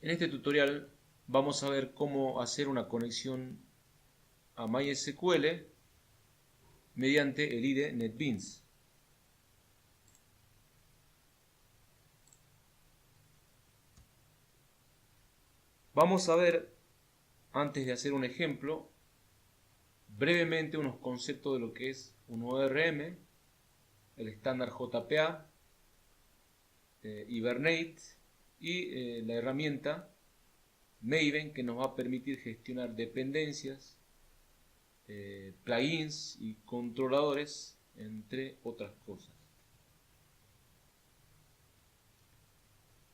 En este tutorial vamos a ver cómo hacer una conexión a MySQL mediante el IDE NetBeans. Vamos a ver, antes de hacer un ejemplo, brevemente unos conceptos de lo que es un ORM, el estándar JPA, Hibernate y la herramienta Maven, que nos va a permitir gestionar dependencias, plugins y controladores, entre otras cosas.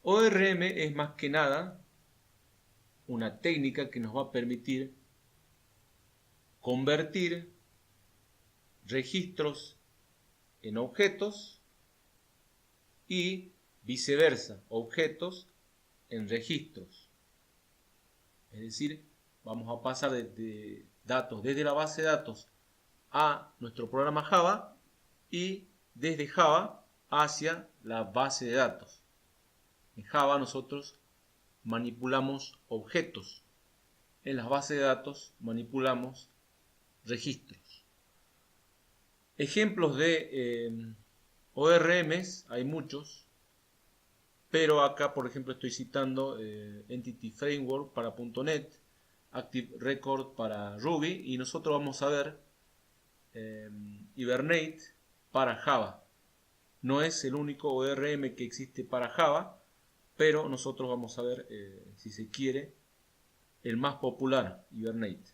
ORM es más que nada una técnica que nos va a permitir convertir registros en objetos y viceversa, objetos en registros. Es decir, vamos a pasar de datos desde la base de datos a nuestro programa Java y desde Java hacia la base de datos. En Java nosotros manipulamos objetos. En las bases de datos manipulamos registros. Ejemplos de ORMs hay muchos, pero acá por ejemplo estoy citando Entity Framework para .NET, Active Record para Ruby, y nosotros vamos a ver Hibernate para Java. No es el único ORM que existe para Java, pero nosotros vamos a ver, si se quiere, el más popular, Hibernate.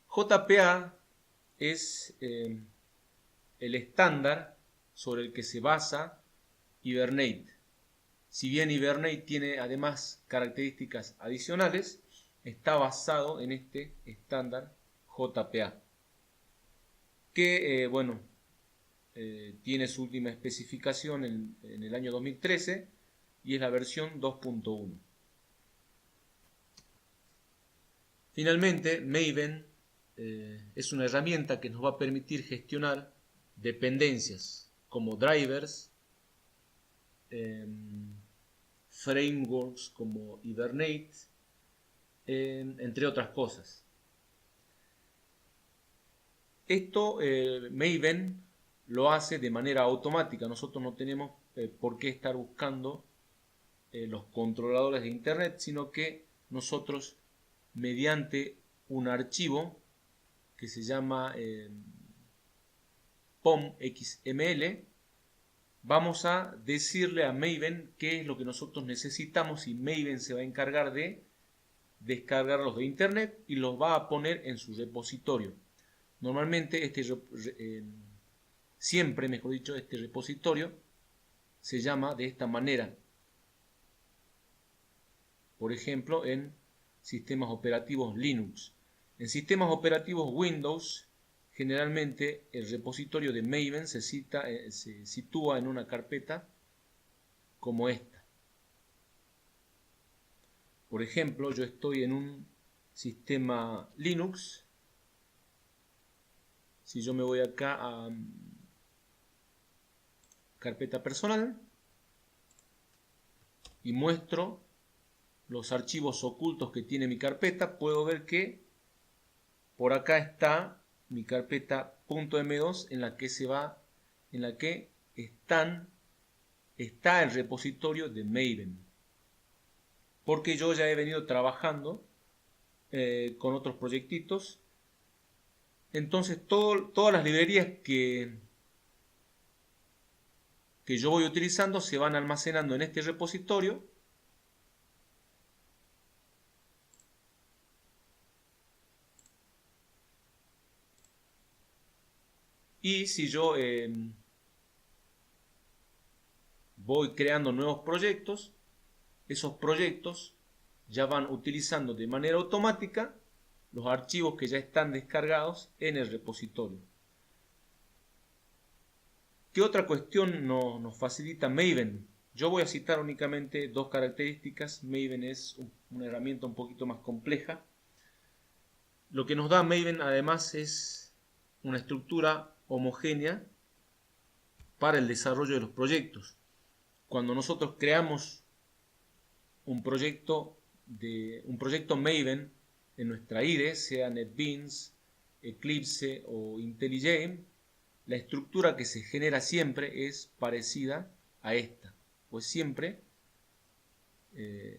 JPA es el estándar sobre el que se basa Hibernate. Si bien Hibernate tiene además características adicionales, está basado en este estándar JPA, que tiene su última especificación en el año 2013 y es la versión 2.1. Finalmente, Maven es una herramienta que nos va a permitir gestionar dependencias como drivers, frameworks como Hibernate, entre otras cosas. Esto Maven lo hace de manera automática. Nosotros no tenemos por qué estar buscando los controladores de Internet, sino que nosotros, mediante un archivo que se llama POM.xml, vamos a decirle a Maven qué es lo que nosotros necesitamos y Maven se va a encargar de descargarlos de Internet y los va a poner en su repositorio. Normalmente siempre, mejor dicho, este repositorio se llama de esta manera. Por ejemplo, en sistemas operativos Linux. En sistemas operativos Windows, generalmente el repositorio de Maven se sitúa en una carpeta como esta. Por ejemplo, yo estoy en un sistema Linux. Si yo me voy acá a carpeta personal y muestro los archivos ocultos que tiene mi carpeta, puedo ver que por acá está mi carpeta .m2 en la que está el repositorio de Maven, porque yo ya he venido trabajando con otros proyectitos. Entonces todas las librerías que yo voy utilizando se van almacenando en este repositorio. Y si yo voy creando nuevos proyectos, esos proyectos ya van utilizando de manera automática los archivos que ya están descargados en el repositorio. ¿Qué otra cuestión nos facilita Maven? Yo voy a citar únicamente dos características. Maven es una herramienta un poquito más compleja. Lo que nos da Maven además es una estructura homogénea para el desarrollo de los proyectos. cuando nosotros creamos un proyecto Maven en nuestra IDE, sea NetBeans, Eclipse o IntelliJ, la estructura que se genera siempre es parecida a esta, pues siempre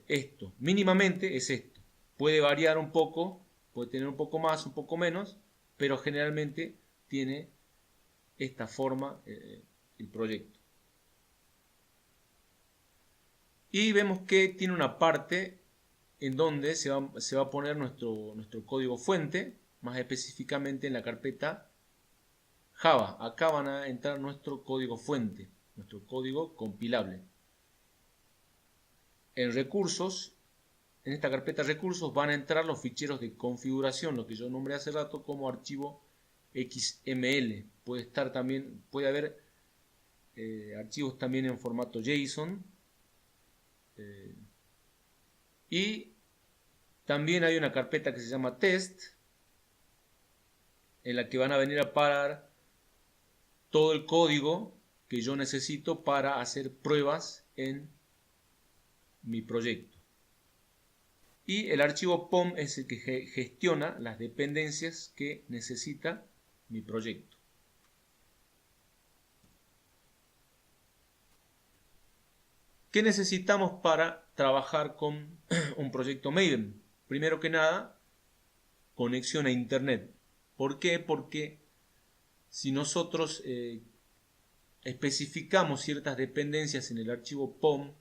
esto, mínimamente es esto. Puede variar un poco, puede tener un poco más, un poco menos, pero generalmente tiene esta forma el proyecto. Y vemos que tiene una parte en donde se va a poner nuestro código fuente, más específicamente en la carpeta Java. Acá van a entrar nuestro código fuente, nuestro código compilable. En recursos, en esta carpeta recursos van a entrar los ficheros de configuración, lo que yo nombré hace rato como archivo XML. Puede haber archivos también en formato JSON. Y también hay una carpeta que se llama test, en la que van a venir a parar todo el código que yo necesito para hacer pruebas en mi proyecto. Y el archivo POM es el que gestiona las dependencias que necesita mi proyecto. ¿Qué necesitamos para trabajar con un proyecto Maven? Primero que nada, conexión a Internet. ¿Por qué? Porque si nosotros especificamos ciertas dependencias en el archivo POM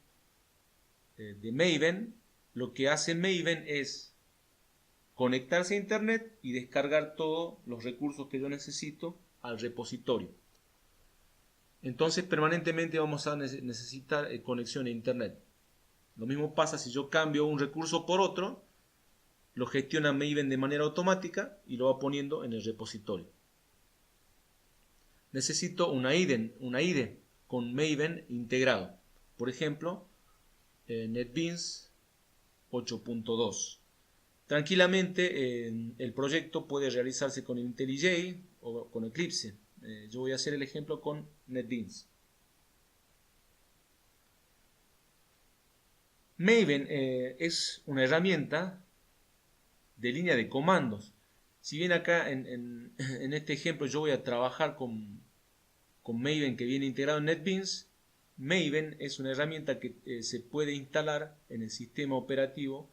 de Maven, lo que hace Maven es conectarse a Internet y descargar todos los recursos que yo necesito al repositorio. Entonces permanentemente vamos a necesitar conexión a Internet. Lo mismo pasa si yo cambio un recurso por otro, lo gestiona Maven de manera automática y lo va poniendo en el repositorio. Necesito una IDE con Maven integrado. Por ejemplo, NetBeans 8.2. Tranquilamente el proyecto puede realizarse con IntelliJ o con Eclipse. Yo voy a hacer el ejemplo con NetBeans. Maven es una herramienta de línea de comandos. Si bien acá en este ejemplo yo voy a trabajar con Maven que viene integrado en NetBeans, Maven es una herramienta que se puede instalar en el sistema operativo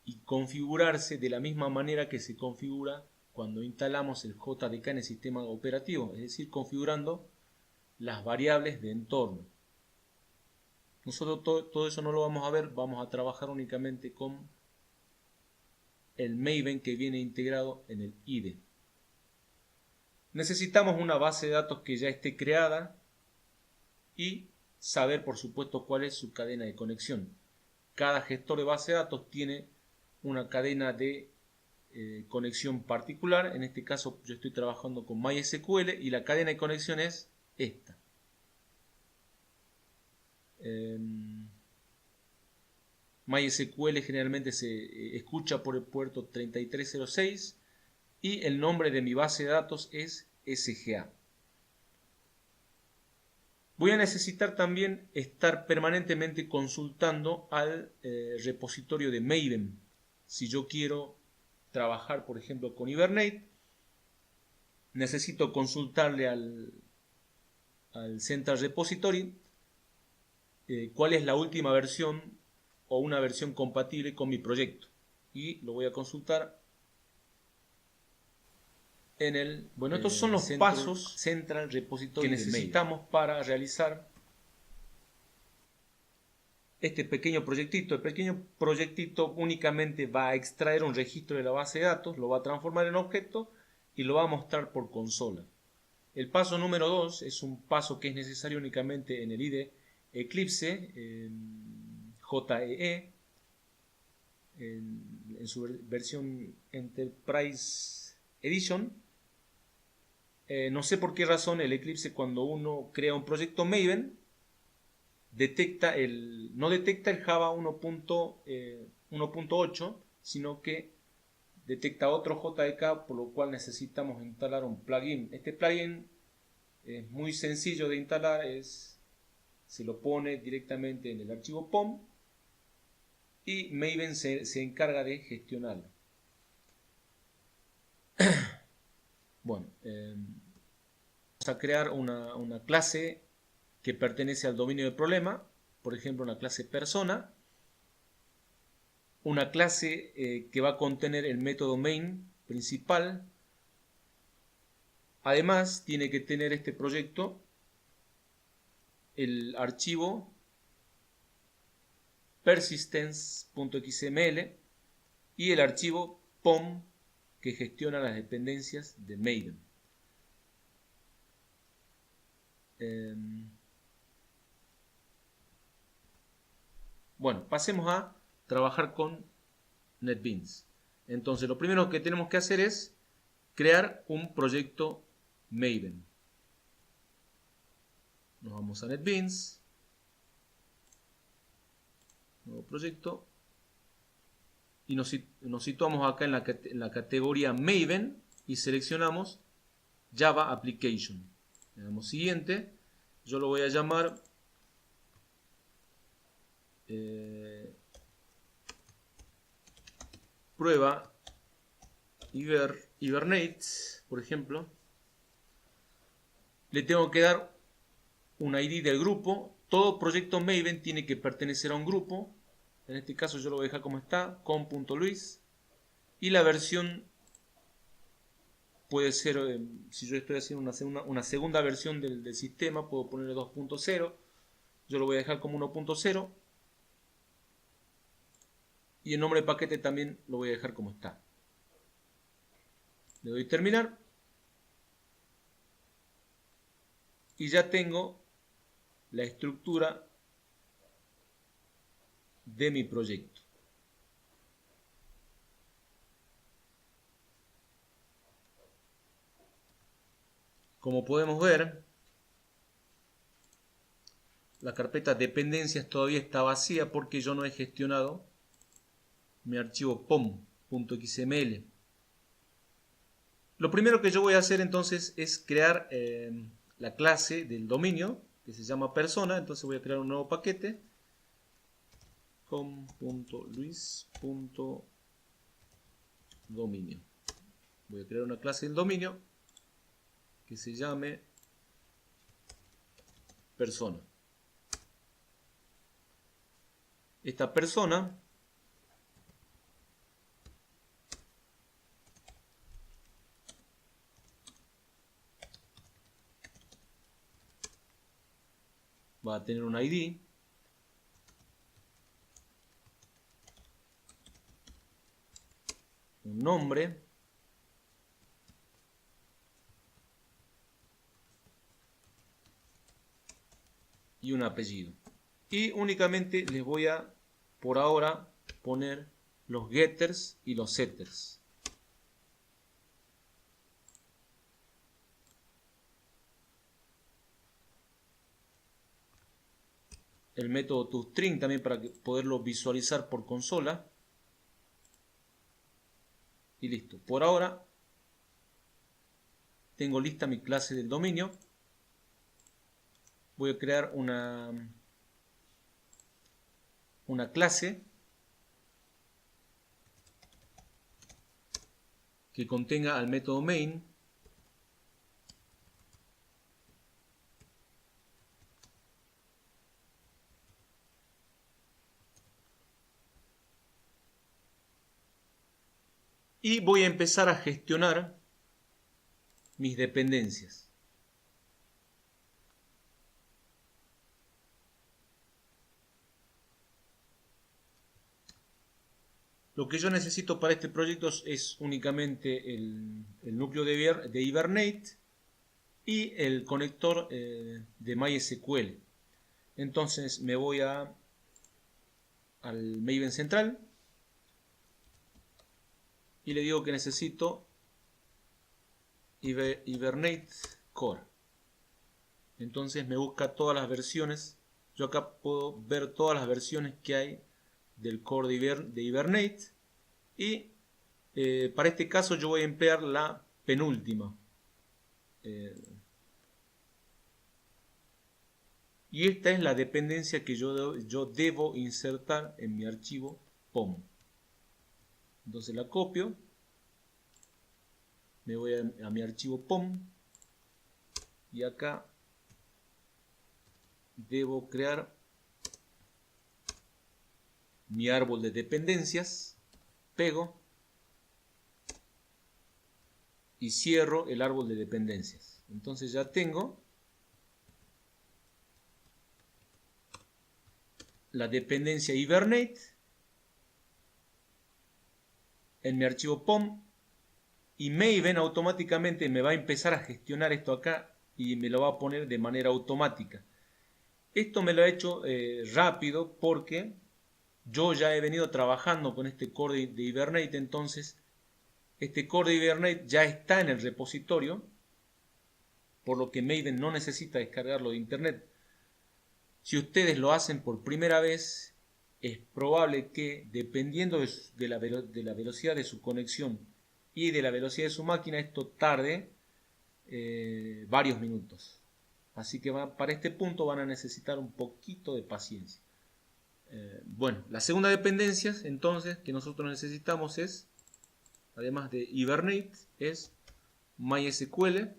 y configurarse de la misma manera que se configura cuando instalamos el JDK en el sistema operativo, es decir, configurando las variables de entorno. Nosotros todo eso no lo vamos a ver, vamos a trabajar únicamente con el Maven que viene integrado en el IDE. Necesitamos una base de datos que ya esté creada y saber, por supuesto, cuál es su cadena de conexión. Cada gestor de base de datos tiene una cadena de conexión particular. En este caso yo estoy trabajando con MySQL y la cadena de conexión es esta. MySQL generalmente se escucha por el puerto 3306 y el nombre de mi base de datos es SGA. Voy a necesitar también estar permanentemente consultando al repositorio de Maven. Si yo quiero trabajar, por ejemplo, con Hibernate, necesito consultarle al Central Repository cuál es la última versión o una versión compatible con mi proyecto. Y lo voy a consultar en el... Bueno, estos son los pasos Central Repository que necesitamos para realizar este pequeño proyectito. El pequeño proyectito únicamente va a extraer un registro de la base de datos, lo va a transformar en objeto y lo va a mostrar por consola. El paso número 2 es un paso que es necesario únicamente en el IDE Eclipse, JEE, en su versión Enterprise Edition. No sé por qué razón el Eclipse, cuando uno crea un proyecto Maven, no detecta el Java 1.8, sino que detecta otro JDK, por lo cual necesitamos instalar un plugin. Este plugin es muy sencillo de instalar, se lo pone directamente en el archivo POM y Maven se encarga de gestionarlo. Bueno, vamos a crear una clase que pertenece al dominio del problema, por ejemplo una clase persona, una clase que va a contener el método main principal. Además tiene que tener este proyecto el archivo persistence.xml y el archivo POM que gestiona las dependencias de Maven. Bueno, pasemos a trabajar con NetBeans. Entonces, lo primero que tenemos que hacer es crear un proyecto Maven. Nos vamos a NetBeans, nuevo proyecto, y nos situamos acá en la categoría Maven y seleccionamos Java Application. Le damos siguiente. Yo lo voy a llamar prueba Hibernate, por ejemplo. Le tengo que dar un ID del grupo. Todo proyecto Maven tiene que pertenecer a un grupo. En este caso yo lo voy a dejar como está, com.luis. Y la versión puede ser, si yo estoy haciendo una segunda versión del sistema, puedo ponerle 2.0. Yo lo voy a dejar como 1.0. Y el nombre de paquete también lo voy a dejar como está. Le doy terminar. Y ya tengo la estructura de mi proyecto. Como podemos ver, la carpeta dependencias todavía está vacía porque yo no he gestionado mi archivo pom.xml. Lo primero que yo voy a hacer entonces es crear la clase del dominio que se llama persona. Entonces voy a crear un nuevo paquete com.luis.dominio. Voy a crear una clase del dominio que se llame persona. Esta persona va a tener un ID, un nombre, y un apellido. Y únicamente les voy a, por ahora, poner los getters y los setters. El método toString también para poderlo visualizar por consola. Y listo. Por ahora tengo lista mi clase del dominio. Voy a crear una clase que contenga al método main. Y voy a empezar a gestionar mis dependencias. Lo que yo necesito para este proyecto es únicamente el núcleo de Hibernate y el conector de MySQL. Entonces me voy al Maven central y le digo que necesito Hibernate Core. Entonces me busca todas las versiones. Yo acá puedo ver todas las versiones que hay del core de Hibernate. Y para este caso yo voy a emplear la penúltima. y esta es la dependencia que yo debo insertar en mi archivo POM. Entonces la copio, me voy a mi archivo POM y acá debo crear mi árbol de dependencias, pego y cierro el árbol de dependencias. Entonces ya tengo la dependencia Hibernate en mi archivo POM y Maven automáticamente me va a empezar a gestionar esto acá y me lo va a poner de manera automática. Esto me lo ha hecho rápido porque yo ya he venido trabajando con este core de Hibernate, entonces este core de Hibernate ya está en el repositorio, por lo que Maven no necesita descargarlo de internet. Si ustedes lo hacen por primera vez, es probable que, dependiendo de la velocidad de su conexión y de la velocidad de su máquina, esto tarde varios minutos. Así que para este punto van a necesitar un poquito de paciencia. Bueno, la segunda dependencia entonces que nosotros necesitamos es, además de Hibernate, es MySQL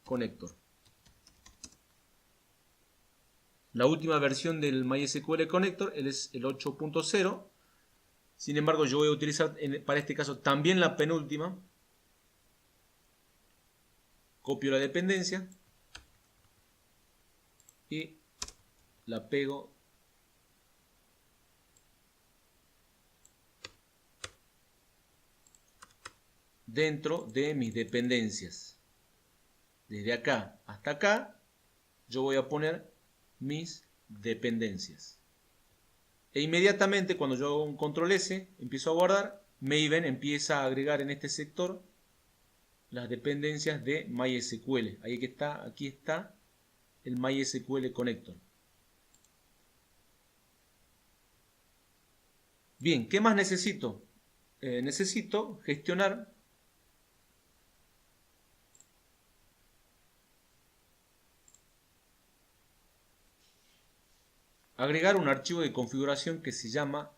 Connector. La última versión del MySQL Connector es el 8.0. Sin embargo, yo voy a utilizar para este caso también la penúltima. Copio la dependencia y la pego dentro de mis dependencias. Desde acá hasta acá yo voy a poner mis dependencias. E inmediatamente cuando yo hago un control S, empiezo a guardar, Maven empieza a agregar en este sector las dependencias de MySQL. Aquí está el MySQL Connector. Bien, ¿qué más necesito? Necesito gestionar agregar un archivo de configuración que se llama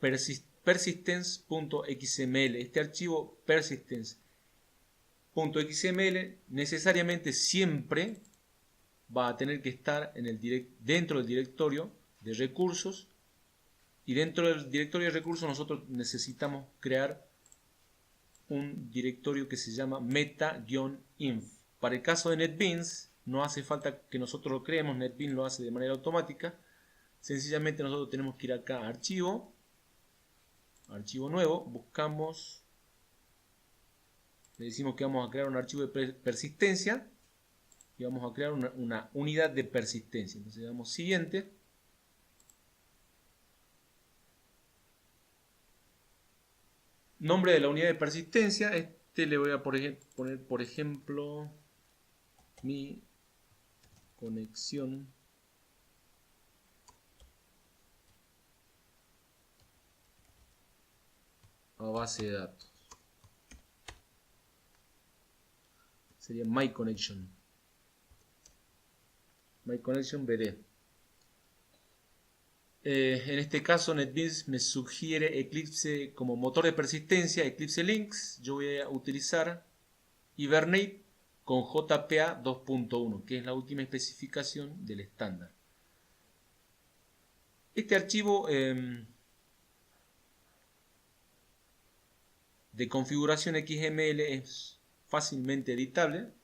persistence.xml. Este archivo persistence.xml necesariamente siempre va a tener que estar dentro del directorio de recursos, y dentro del directorio de recursos nosotros necesitamos crear un directorio que se llama meta-inf. Para el caso de NetBeans no hace falta que nosotros lo creemos, NetBeans lo hace de manera automática. Sencillamente nosotros tenemos que ir acá a archivo nuevo, buscamos, le decimos que vamos a crear un archivo de persistencia y vamos a crear una unidad de persistencia. Entonces le damos siguiente. Nombre de la unidad de persistencia, le voy a poner por ejemplo mi conexión a base de datos. Sería My Connection BD. En este caso NetBeans me sugiere Eclipse como motor de persistencia, Eclipse Links. Yo voy a utilizar Hibernate con JPA 2.1, que es la última especificación del estándar. Este archivo de configuración XML es fácilmente editable,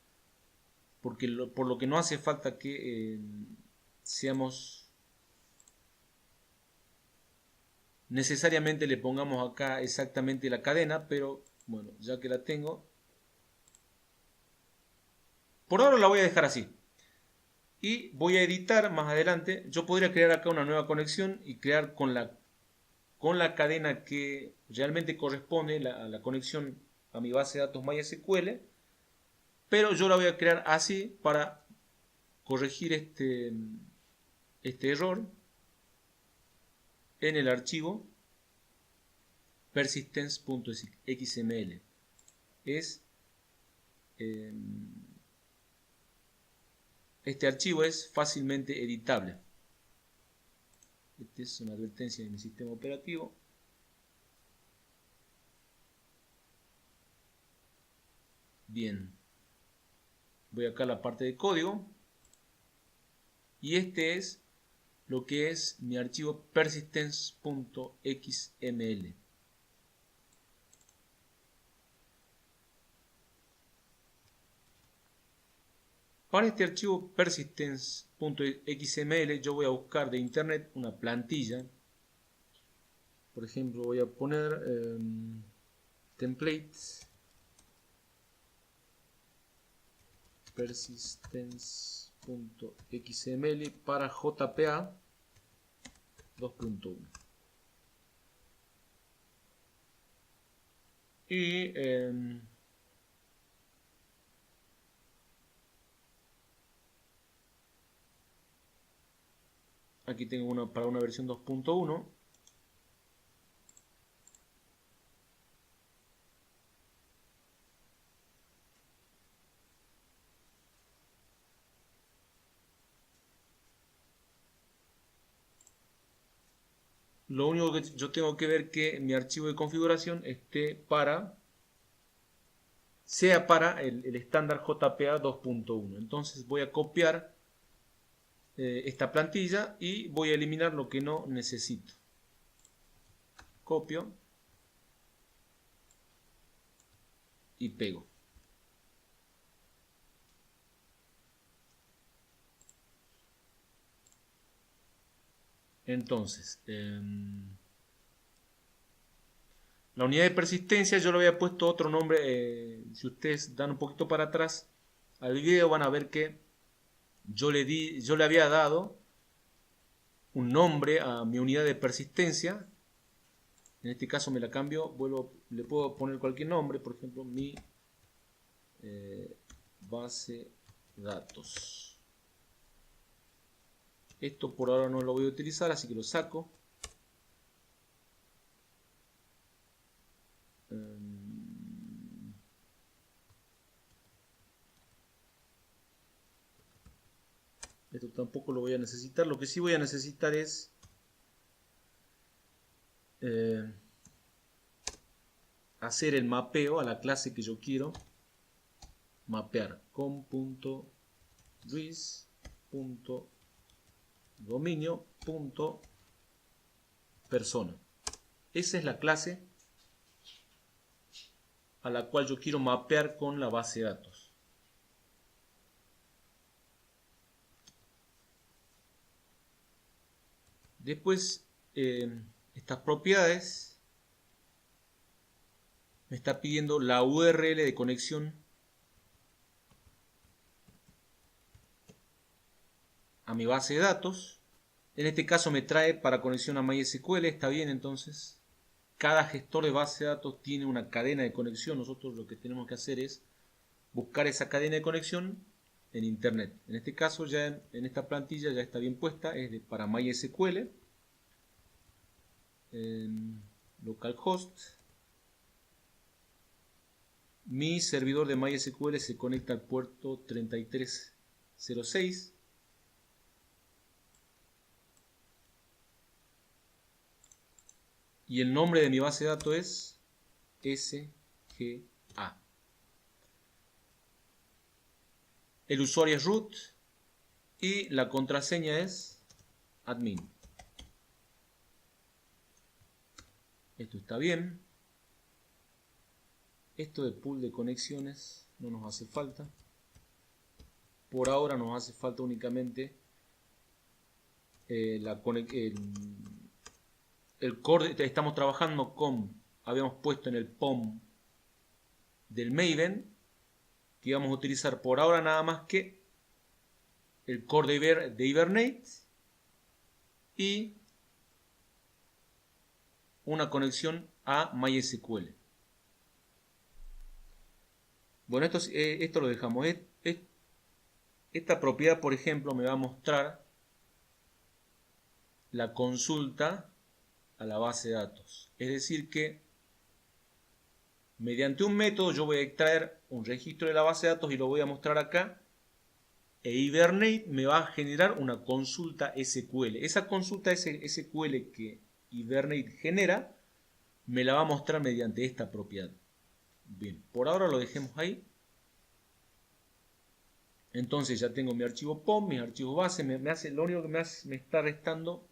por lo que no hace falta que necesariamente le pongamos acá exactamente la cadena, pero bueno, ya que la tengo, por ahora la voy a dejar así. Y voy a editar más adelante. Yo podría crear acá una nueva conexión y crear con la cadena que realmente corresponde a la conexión a mi base de datos MySQL. Pero yo la voy a crear así para corregir este error en el archivo persistence.xml. Es este archivo es fácilmente editable. Esta es una advertencia de mi sistema operativo. Bien. Voy acá a la parte de código. Y este es lo que es mi archivo persistence.xml. Para este archivo persistence.xml yo voy a buscar de internet una plantilla. Por ejemplo, voy a poner templates persistence.xml para JPA 2.1. Y aquí tengo una para una versión 2.1. Lo único que yo tengo que ver que mi archivo de configuración esté sea para el estándar JPA 2.1. Entonces voy a copiar esta plantilla y voy a eliminar lo que no necesito. Copio y pego. Entonces, la unidad de persistencia yo le había puesto otro nombre. Si ustedes dan un poquito para atrás al video van a ver que yo le había dado un nombre a mi unidad de persistencia. En este caso me la cambio, le puedo poner cualquier nombre, por ejemplo mi base datos. Esto por ahora no lo voy a utilizar, así que lo saco. Esto tampoco lo voy a necesitar. Lo que sí voy a necesitar es hacer el mapeo a la clase que yo quiero mapear. com.ruiz.dominio.persona. Esa es la clase a la cual yo quiero mapear con la base de datos. Después, estas propiedades me está pidiendo la URL de conexión a mi base de datos. En este caso me trae para conexión a MySQL. Está bien, entonces cada gestor de base de datos tiene una cadena de conexión. Nosotros lo que tenemos que hacer es buscar esa cadena de conexión en internet. En este caso ya en esta plantilla ya está bien puesta, es para MySQL. Localhost. Mi servidor de MySQL se conecta al puerto 3306. Y el nombre de mi base de datos es SGA. El usuario es root y la contraseña es admin. Esto está bien. Esto de pool de conexiones no nos hace falta. Por ahora nos hace falta únicamente el core. Estamos trabajando con, habíamos puesto en el POM del Maven, que íbamos a utilizar por ahora nada más que el core de Hibernate y una conexión a MySQL. Bueno, esto lo dejamos. Esta propiedad, por ejemplo, me va a mostrar la consulta a la base de datos. Es decir que mediante un método yo voy a extraer un registro de la base de datos y lo voy a mostrar acá. E Hibernate me va a generar una consulta SQL. Esa consulta SQL que Hibernate genera me la va a mostrar mediante esta propiedad. Bien, por ahora lo dejemos ahí. Entonces ya tengo mi archivo POM, mis archivos base. Lo único que me está restando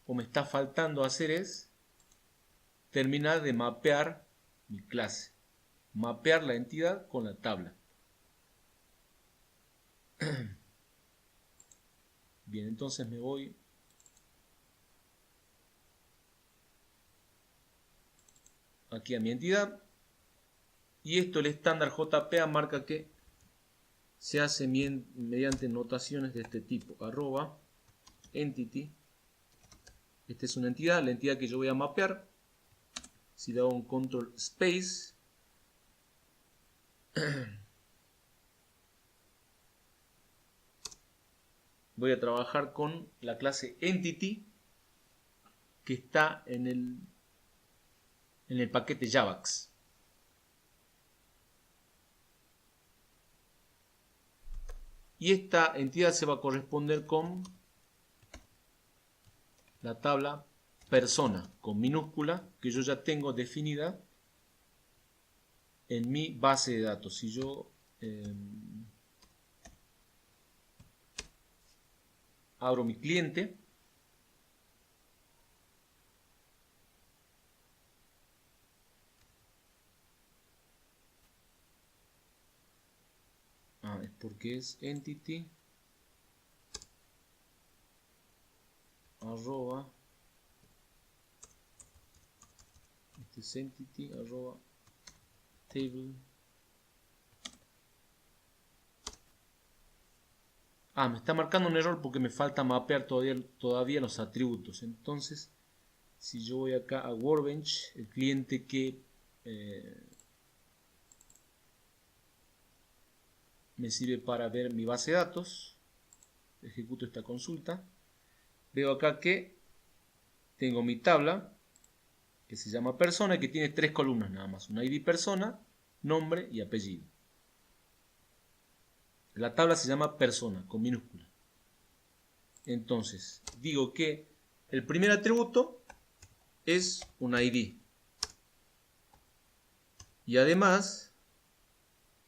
o me está faltando hacer es terminar de mapear mi clase. Mapear la entidad con la tabla. Bien, entonces me voy aquí a mi entidad. Y esto, el estándar JPA, marca que se hace mediante notaciones de este tipo. @entity. Esta es una entidad, la entidad que yo voy a mapear. Si le hago un control space, voy a trabajar con la clase entity que está en el paquete Javax. Y esta entidad se va a corresponder con la tabla persona con minúscula que yo ya tengo definida en mi base de datos. Si yo abro mi cliente, es porque es entity arroba, este es entity arroba table. Me está marcando un error porque me falta mapear todavía los atributos. Entonces, si yo voy acá a Workbench, el cliente que me sirve para ver mi base de datos, ejecuto esta consulta, veo acá que tengo mi tabla que se llama persona y que tiene 3 columnas nada más, una ID persona, nombre y apellido. La tabla se llama persona con minúscula. Entonces digo que el primer atributo es un ID y además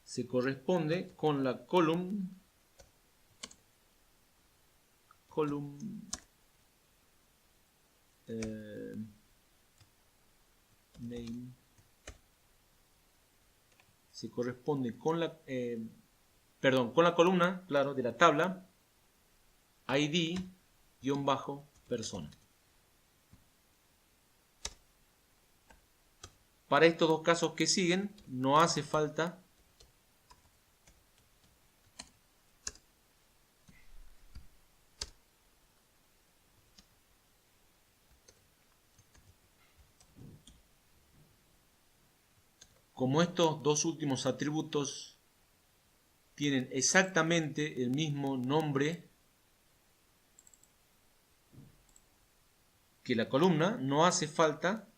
se corresponde con la column name, se corresponde con la con la columna, claro, de la tabla ID-persona. Para estos dos casos que siguen, no hace falta como estos dos últimos atributos tienen exactamente el mismo nombre que la columna, no hace falta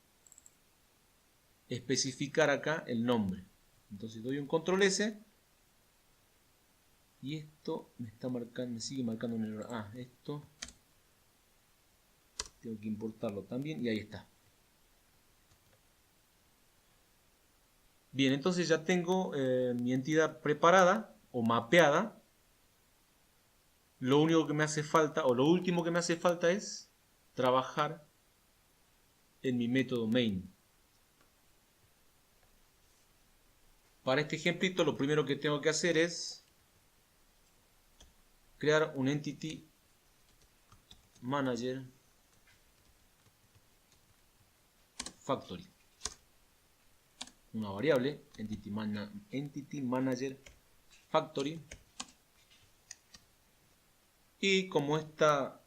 especificar acá el nombre. Entonces doy un control S y esto me sigue marcando un error. Esto tengo que importarlo también y ahí está. Bien, entonces ya tengo mi entidad preparada o mapeada. Lo único que me hace falta, o lo último que me hace falta, es trabajar en mi método main. Para este ejemplito lo primero que tengo que hacer es crear un entity manager factory. Una variable entity manager factory. Y como esta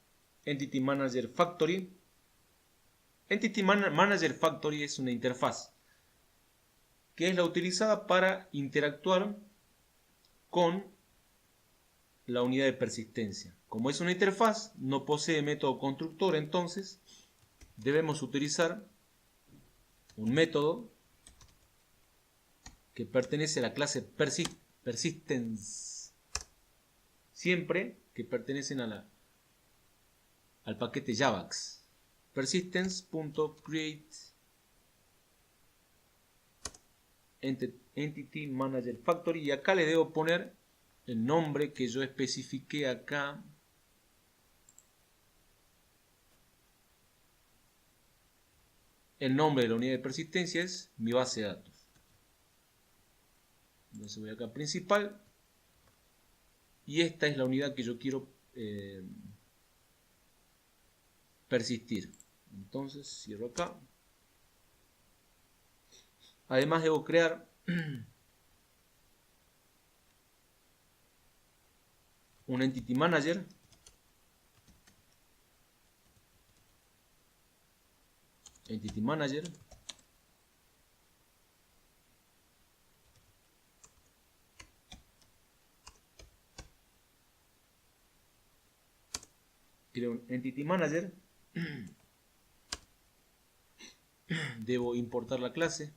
entity manager factory es una interfaz que es la utilizada para interactuar con la unidad de persistencia. Como es una interfaz, no posee método constructor, entonces debemos utilizar un método que pertenece a la clase persistence siempre que pertenecen al paquete Javax. Persistence.create Entity Manager Factory, y acá le debo poner el nombre que yo especifiqué acá. El nombre de la unidad de persistencia es mi base de datos. Entonces voy acá a principal, y esta es la unidad que yo quiero persistir. Entonces cierro acá. Además debo crear un Entity Manager creo un Entity Manager. Debo importar la clase.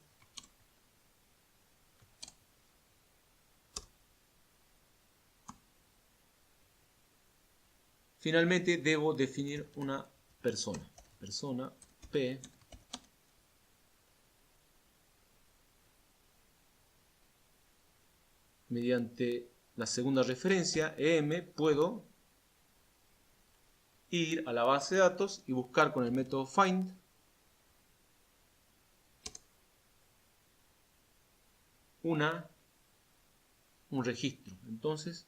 Finalmente debo definir una persona. Persona P. Mediante la segunda referencia, EM, puedo ir a la base de datos y buscar con el método find un registro. Entonces,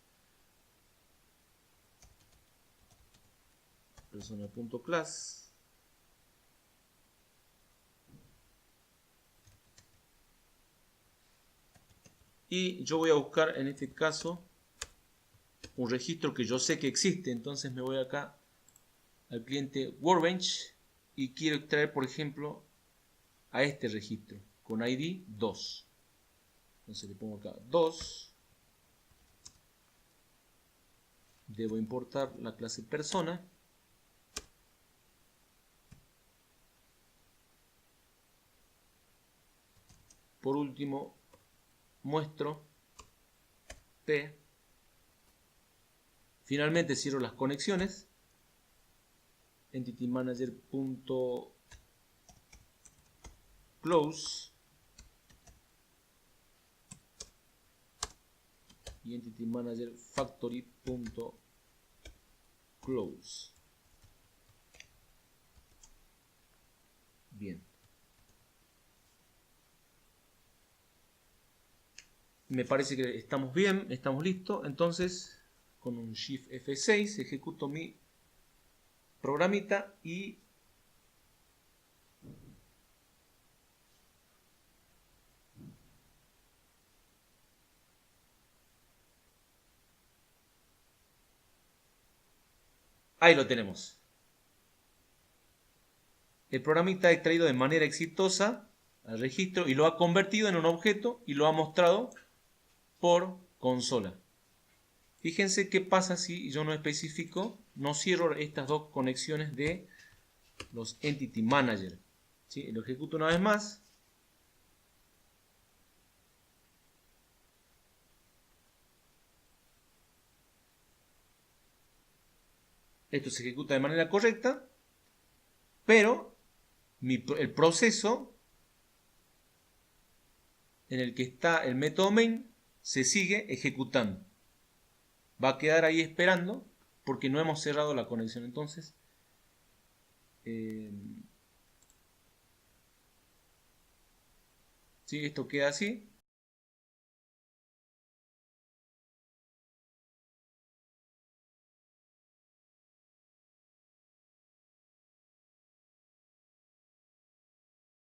persona.class, y yo voy a buscar en este caso un registro que yo sé que existe. Entonces me voy acá al cliente Workbench y quiero extraer, por ejemplo, a este registro con ID 2. Entonces le pongo acá 2. Debo importar la clase persona. Por último, muestro P. Finalmente cierro las conexiones. Entity Manager.close y Entity Manager Factory.close. Bien. Me parece que estamos bien, estamos listos. Entonces, con un Shift F6 ejecuto mi programita y ahí lo tenemos. El programita ha extraído de manera exitosa al registro y lo ha convertido en un objeto y lo ha mostrado por consola. Fíjense qué pasa si yo no especifico, no cierro estas dos conexiones de los Entity Manager. ¿Sí? Lo ejecuto una vez más. Esto se ejecuta de manera correcta, pero el proceso en el que está el método main se sigue ejecutando. Va a quedar ahí esperando porque no hemos cerrado la conexión. Entonces, ¿sí? Esto queda así.